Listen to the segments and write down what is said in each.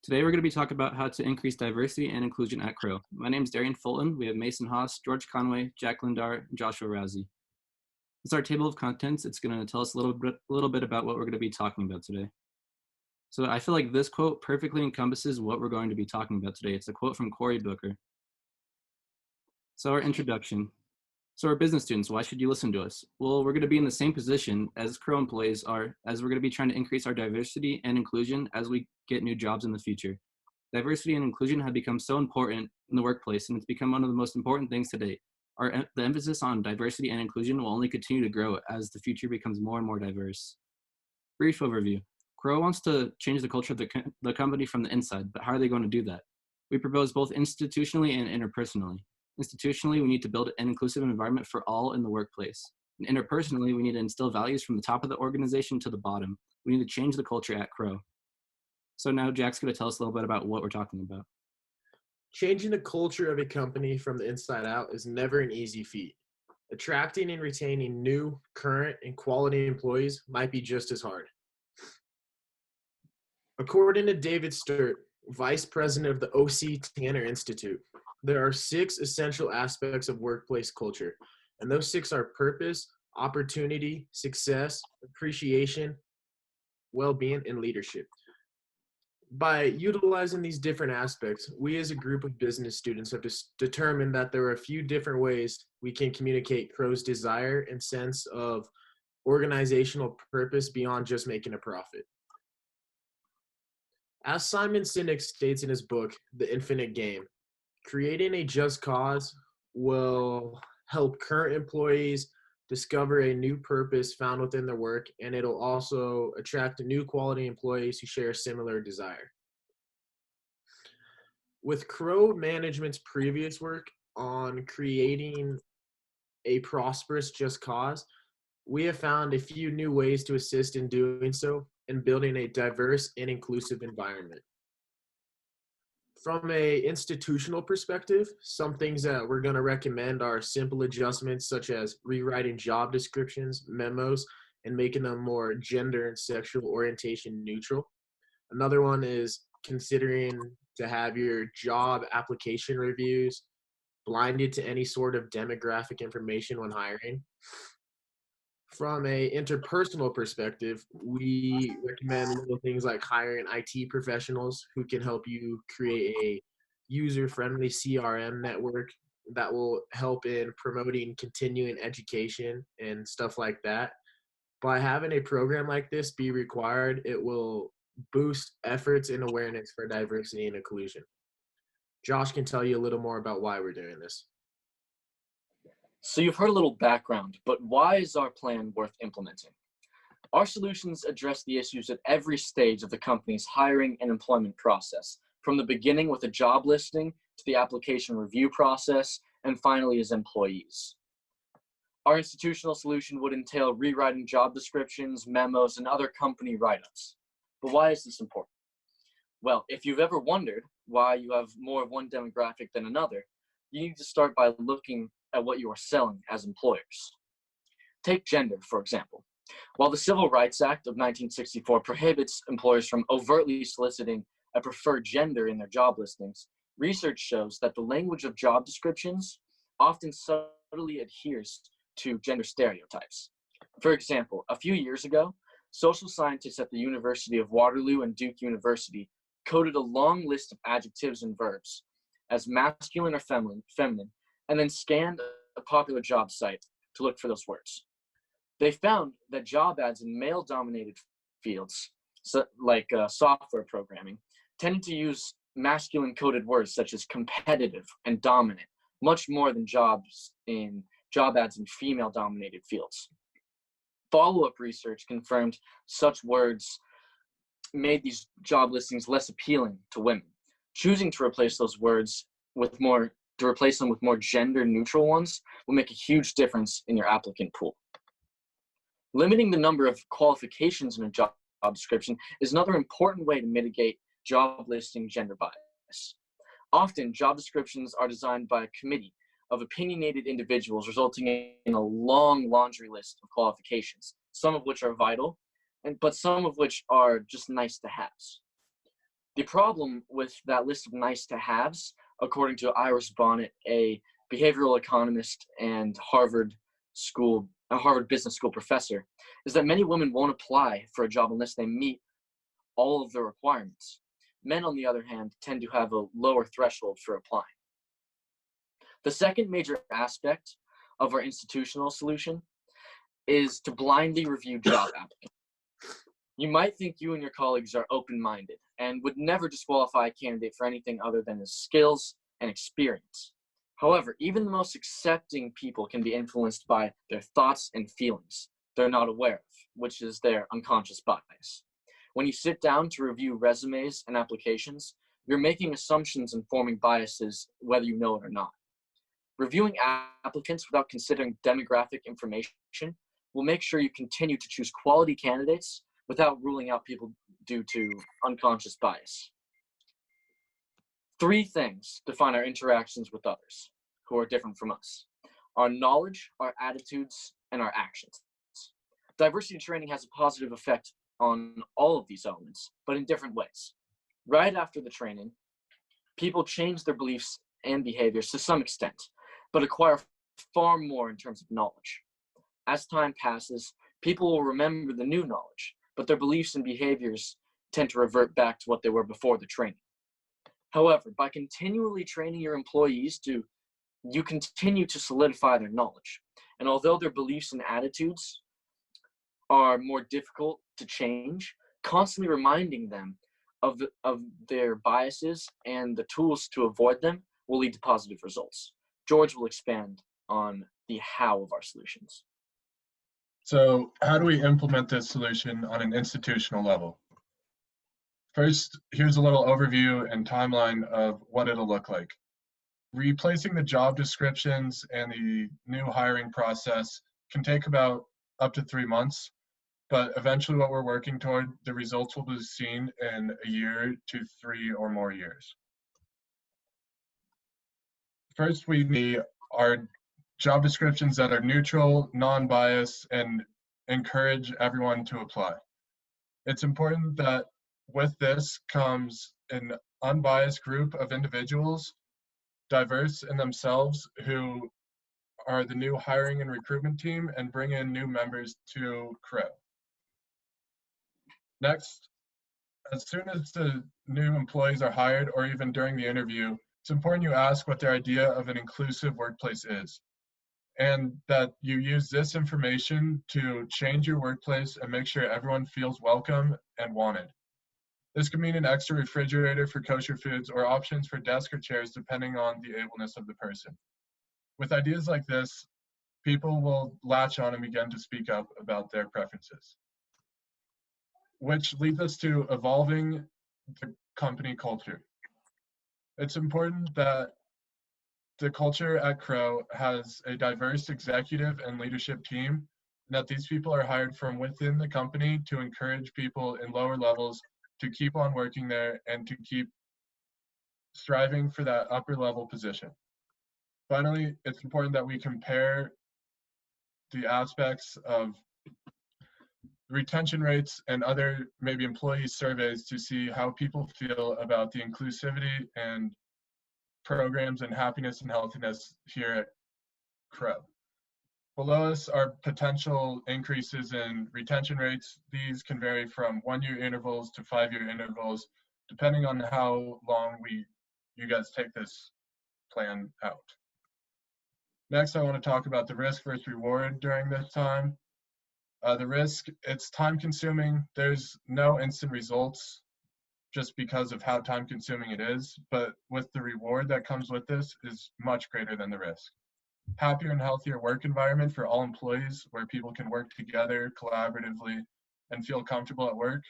Today we're going to be talking about how to increase diversity and inclusion at Crowe. My name is Darian Fulton. We have Mason Haas, George Conway, Jack Lindar, and Joshua Rousey. It's our table of contents. It's going to tell us a little bit about what we're going to be talking about today. So I feel like this quote perfectly encompasses what we're going to be talking about today. It's a quote from Cory Booker. So our introduction. So our business students, why should you listen to us? Well, we're going to be in the same position as Crowe employees are, as we're going to be trying to increase our diversity and inclusion as we get new jobs in the future. Diversity and inclusion have become so important in the workplace, and it's become one of the most important things to date. The emphasis on diversity and inclusion will only continue to grow as the future becomes more and more diverse. Brief overview. Crowe wants to change the culture of the company from the inside, but how are they going to do that? We propose both institutionally and interpersonally. Institutionally, we need to build an inclusive environment for all in the workplace. And interpersonally, we need to instill values from the top of the organization to the bottom. We need to change the culture at Crowe. So now Jack's going to tell us a little bit about what we're talking about. Changing the culture of a company from the inside out is never an easy feat. Attracting and retaining new, current, and quality employees might be just as hard. According to David Sturt, Vice President of the O.C. Tanner Institute, there are 6 essential aspects of workplace culture, and those 6 are purpose, opportunity, success, appreciation, well-being, and leadership. By utilizing these different aspects, we as a group of business students have determined that there are a few different ways we can communicate Crowe's desire and sense of organizational purpose beyond just making a profit. As Simon Sinek states in his book, The Infinite Game, creating a just cause will help current employees discover a new purpose found within their work, and it'll also attract new quality employees who share a similar desire. With Crowe Management's previous work on creating a prosperous just cause, we have found a few new ways to assist in doing so and building a diverse and inclusive environment. From an institutional perspective, some things that we're going to recommend are simple adjustments such as rewriting job descriptions, memos, and making them more gender and sexual orientation neutral. Another one is considering to have your job application reviews blinded to any sort of demographic information when hiring. From a interpersonal perspective, we recommend little things like hiring IT professionals who can help you create a user-friendly CRM network that will help in promoting continuing education and stuff like that. By having a program like this be required, it will boost efforts and awareness for diversity and inclusion. Josh can tell you a little more about why we're doing this. So you've heard a little background, but why is our plan worth implementing? Our solutions address the issues at every stage of the company's hiring and employment process, from the beginning with a job listing to the application review process, and finally as employees. Our institutional solution would entail rewriting job descriptions, memos, and other company write-ups. But why is this important? Well, if you've ever wondered why you have more of one demographic than another, you need to start by looking at what you are selling as employers. Take gender, for example. While the Civil Rights Act of 1964 prohibits employers from overtly soliciting a preferred gender in their job listings, research shows that the language of job descriptions often subtly adheres to gender stereotypes. For example, a few years ago, social scientists at the University of Waterloo and Duke University coded a long list of adjectives and verbs as masculine or feminine, and then scanned a popular job site to look for those words. They found that job ads in male-dominated fields, like software programming, tended to use masculine-coded words such as competitive and dominant, much more than job ads in female-dominated fields. Follow-up research confirmed such words made these job listings less appealing to women. Choosing to replace those words replace them with more gender neutral ones will make a huge difference in your applicant pool. Limiting the number of qualifications in a job description is another important way to mitigate job listing gender bias. Often, job descriptions are designed by a committee of opinionated individuals, resulting in a long laundry list of qualifications, some of which are vital, but some of which are just nice to haves. The problem with that list of nice to haves, according to Iris Bonnet, a behavioral economist and a Harvard Business School professor, is that many women won't apply for a job unless they meet all of the requirements. Men, on the other hand, tend to have a lower threshold for applying. The second major aspect of our institutional solution is to blindly review job applicants. You might think you and your colleagues are open-minded and would never disqualify a candidate for anything other than his skills and experience. However, even the most accepting people can be influenced by their thoughts and feelings they're not aware of, which is their unconscious bias. When you sit down to review resumes and applications, you're making assumptions and forming biases whether you know it or not. Reviewing applicants without considering demographic information will make sure you continue to choose quality candidates without ruling out people due to unconscious bias. 3 things define our interactions with others who are different from us: our knowledge, our attitudes, and our actions. Diversity training has a positive effect on all of these elements, but in different ways. Right after the training, people change their beliefs and behaviors to some extent, but acquire far more in terms of knowledge. As time passes, people will remember the new knowledge, but their beliefs and behaviors tend to revert back to what they were before the training. However, by continually training your employees, you continue to solidify their knowledge. And although their beliefs and attitudes are more difficult to change, constantly reminding them of their biases and the tools to avoid them will lead to positive results. George will expand on the how of our solutions. So how do we implement this solution on an institutional level? First, here's a little overview and timeline of what it'll look like. Replacing the job descriptions and the new hiring process can take about up to 3 months, but eventually what we're working toward, the results will be seen in a year to 3 or more years. First, we need our job descriptions that are neutral, non-biased, and encourage everyone to apply. It's important that with this comes an unbiased group of individuals, diverse in themselves, who are the new hiring and recruitment team and bring in new members to Crowe. Next, as soon as the new employees are hired or even during the interview, it's important you ask what their idea of an inclusive workplace is, and that you use this information to change your workplace and make sure everyone feels welcome and wanted. This could mean an extra refrigerator for kosher foods or options for desk or chairs depending on the ableness of the person. With ideas like this, people will latch on and begin to speak up about their preferences, which leads us to evolving the company culture. It's important that the culture at Crowe has a diverse executive and leadership team, and that these people are hired from within the company to encourage people in lower levels to keep on working there and to keep striving for that upper level position. Finally, it's important that we compare the aspects of retention rates and other maybe employee surveys to see how people feel about the inclusivity and programs and happiness and healthiness here at Crowe. Below us are potential increases in retention rates. These can vary from 1-year intervals to 5-year intervals, depending on how long you guys take this plan out. Next, I want to talk about the risk versus reward during this time. The risk, it's time consuming. There's no instant results just because of how time consuming it is, but with the reward that comes with this is much greater than the risk. Happier and healthier work environment for all employees where people can work together collaboratively and feel comfortable at work.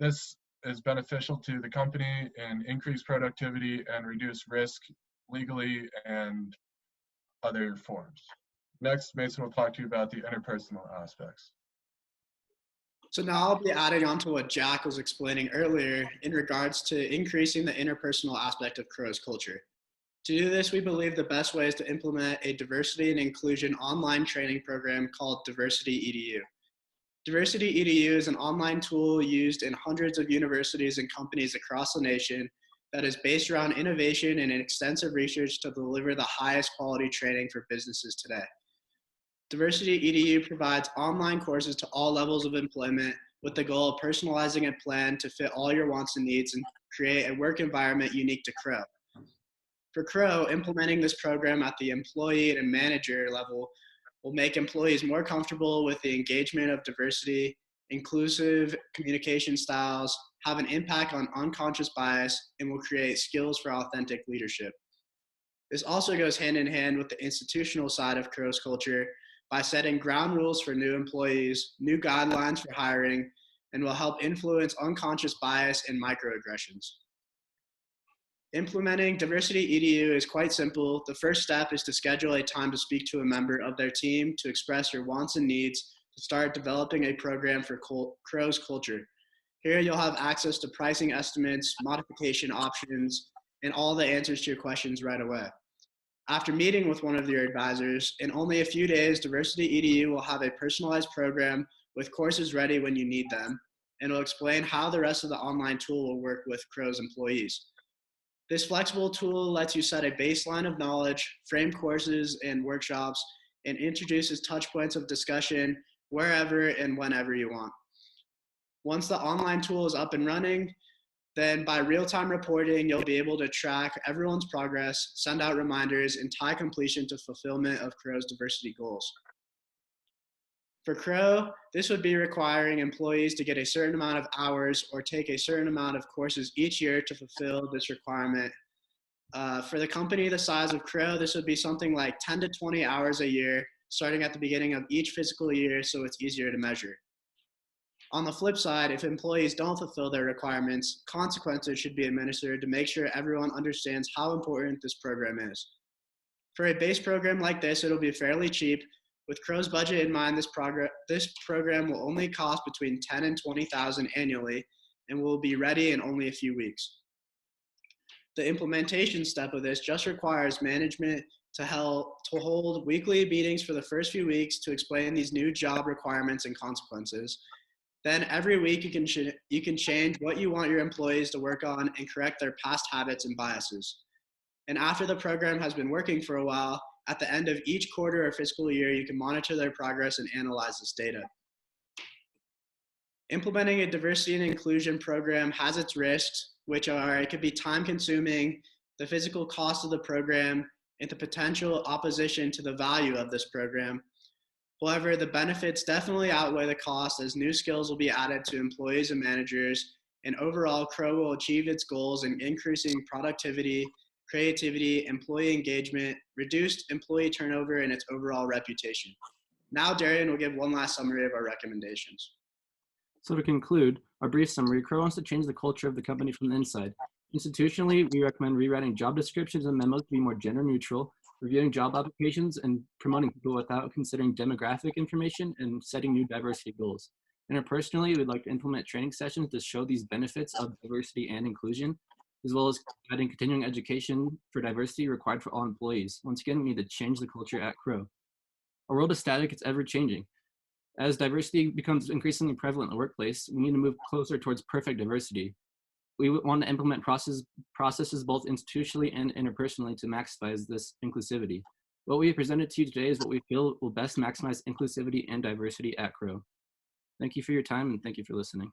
This is beneficial to the company and increase productivity and reduce risk legally and other forms. Next, Mason will talk to you about the interpersonal aspects. So now I'll be adding on to what Jack was explaining earlier in regards to increasing the interpersonal aspect of Crowe's culture. To do this, we believe the best way is to implement a diversity and inclusion online training program called Diversity EDU. Diversity EDU is an online tool used in hundreds of universities and companies across the nation that is based around innovation and extensive research to deliver the highest quality training for businesses today. Diversity EDU provides online courses to all levels of employment with the goal of personalizing a plan to fit all your wants and needs and create a work environment unique to Crowe. For Crowe, implementing this program at the employee and manager level will make employees more comfortable with the engagement of diversity, inclusive communication styles, have an impact on unconscious bias, and will create skills for authentic leadership. This also goes hand in hand with the institutional side of Crowe's culture by setting ground rules for new employees, new guidelines for hiring, and will help influence unconscious bias and microaggressions. Implementing Diversity EDU is quite simple. The first step is to schedule a time to speak to a member of their team to express your wants and needs to start developing a program for Crowe's culture. Here you'll have access to pricing estimates, modification options, and all the answers to your questions right away. After meeting with one of your advisors, in only a few days, Diversity EDU will have a personalized program with courses ready when you need them, and will explain how the rest of the online tool will work with Crowe's employees. This flexible tool lets you set a baseline of knowledge, frame courses and workshops, and introduces touch points of discussion wherever and whenever you want. Once the online tool is up and running, then by real-time reporting, you'll be able to track everyone's progress, send out reminders, and tie completion to fulfillment of Crowe's diversity goals. For Crowe, this would be requiring employees to get a certain amount of hours or take a certain amount of courses each year to fulfill this requirement. For the company the size of Crowe, this would be something like 10 to 20 hours a year, starting at the beginning of each fiscal year, so it's easier to measure. On the flip side, if employees don't fulfill their requirements, consequences should be administered to make sure everyone understands how important this program is. For a base program like this, it'll be fairly cheap. With Crowe's budget in mind, this program will only cost between $10,000 and $20,000 annually and will be ready in only a few weeks. The implementation step of this just requires management to hold weekly meetings for the first few weeks to explain these new job requirements and consequences. Then every week you can change what you want your employees to work on and correct their past habits and biases. And after the program has been working for a while, at the end of each quarter or fiscal year, you can monitor their progress and analyze this data. Implementing a diversity and inclusion program has its risks, which are it could be time consuming, the physical cost of the program, and the potential opposition to the value of this program. However, the benefits definitely outweigh the cost as new skills will be added to employees and managers, and overall, Crowe will achieve its goals in increasing productivity, creativity, employee engagement, reduced employee turnover, and its overall reputation. Now, Darian will give one last summary of our recommendations. So to conclude, our brief summary, Crowe wants to change the culture of the company from the inside. Institutionally, we recommend rewriting job descriptions and memos to be more gender neutral, reviewing job applications and promoting people without considering demographic information, and setting new diversity goals. Interpersonally, we'd like to implement training sessions to show these benefits of diversity and inclusion, as well as adding continuing education for diversity required for all employees. Once again, we need to change the culture at Crowe. Our world is static, it's ever changing. As diversity becomes increasingly prevalent in the workplace, we need to move closer towards perfect diversity. We want to implement processes both institutionally and interpersonally to maximize this inclusivity. What we have presented to you today is what we feel will best maximize inclusivity and diversity at Crowe. Thank you for your time and thank you for listening.